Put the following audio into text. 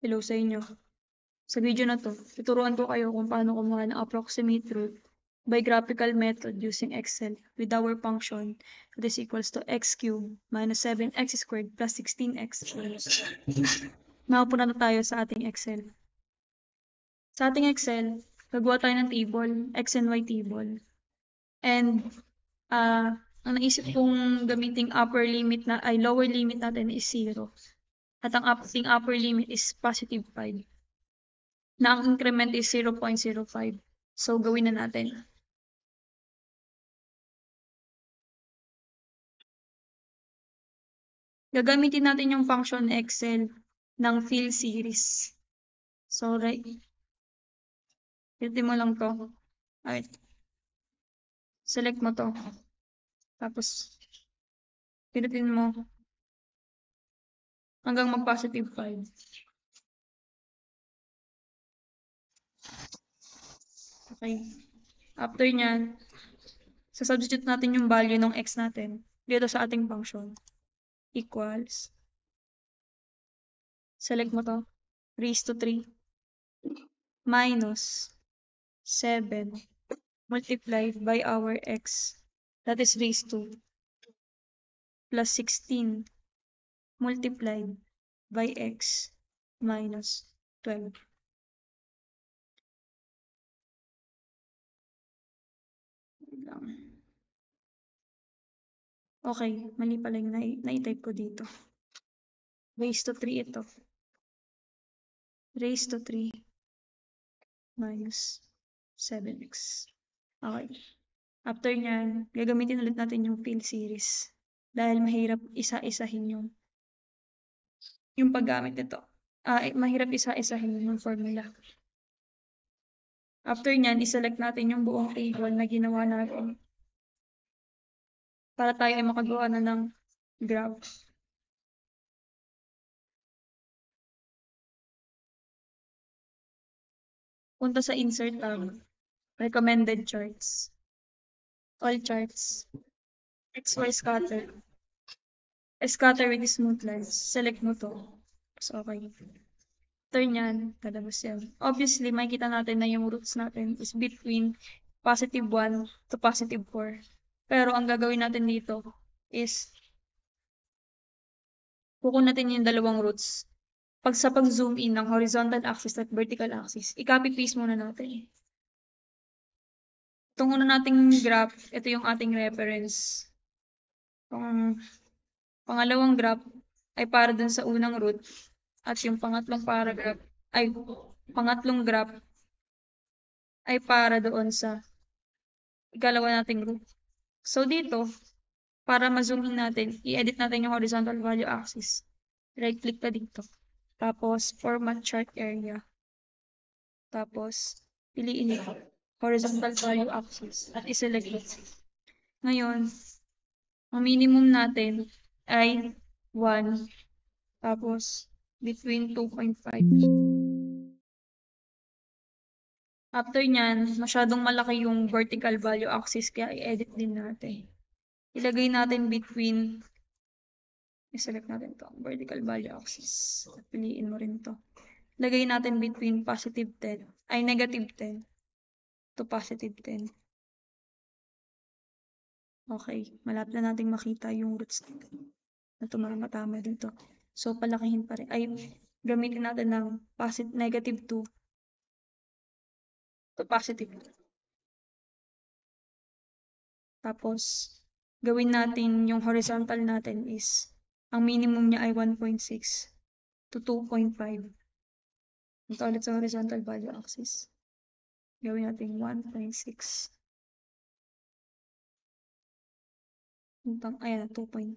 Hello sa inyo. Sa video na to, tuturuan ko kayo kung paano kumuha ng approximate root by graphical method using Excel with our function that is equals to x cubed minus 7x squared plus 16x. Makapunta na tayo sa ating Excel. Sa ating Excel, gagawa tayo ng table, x and y table. And ang naisip kong gamiting upper limit na ay lower limit natin is 0. At ang ating upper limit is positive 5. Na ang increment is 0.05. So, gawin na natin. Gagamitin natin yung function Excel ng fill series. So, right. Pinutin mo lang to. Alright. Select mo to. Tapos, pinutin mo hanggang mag-positive 5. Okay. After nyan, substitute natin yung value ng x natin dito sa ating function. Equals. Select mo to. Raised to 3. Minus 7 multiplied by our x. That is raised to. Plus 16 multiplied by x minus 12. Okay, mali pala yung na-type ko dito. Raised to 3 ito. Raised to 3 minus 7x. Okay. After nyan, gagamitin ulit natin yung fill series. Dahil mahirap isa-isahin yung paggamit nito. Mahirap isa-isahin yung formula. After nyan, iselect natin yung buong table na ginawa natin. Para tayo ay makagawa na ng graph. Punta sa insert tab. Recommended charts. All charts. XY scatter. Scatter with smooth lines. Select mo to. So, okay. Turn yan. Lalabas yan. Obviously, makikita natin na yung roots natin is between positive 1 to positive 4. Pero ang gagawin natin dito is kukunin natin yung dalawang roots. Sa pag-zoom in ng horizontal axis at vertical axis, i-copy paste muna natin. Itong una nating graph, ito yung ating reference. Itong pangalawang graph ay para dun sa unang root at yung pangatlong graph ay para doon sa ikalawa nating root. So dito, para ma-zoom in natin, i-edit natin yung horizontal value axis. Right-click ka dito. Tapos, format chart area. Tapos, piliin ito. Horizontal value axis. At iselect ito. Ngayon, ang minimum natin ay 1. Tapos, between 2.5. After nyan, masyadong malaki yung vertical value axis kaya i-edit din natin. Ilagay natin between, i-select natin to, vertical value axis. At piliin mo rin to. Ilagay natin between positive 10, ay negative 10 to positive 10. Okay, malapit na nating makita yung roots na tumatama dito. So, palakihin pa rin. Ay, gamitin natin ng negative 2 to positive 2. Tapos, gawin natin yung horizontal natin is, ang minimum niya ay 1.6 to 2.5. Ito ulit sa horizontal value axis. Gawin natin 1.6. Ayan, 2.5.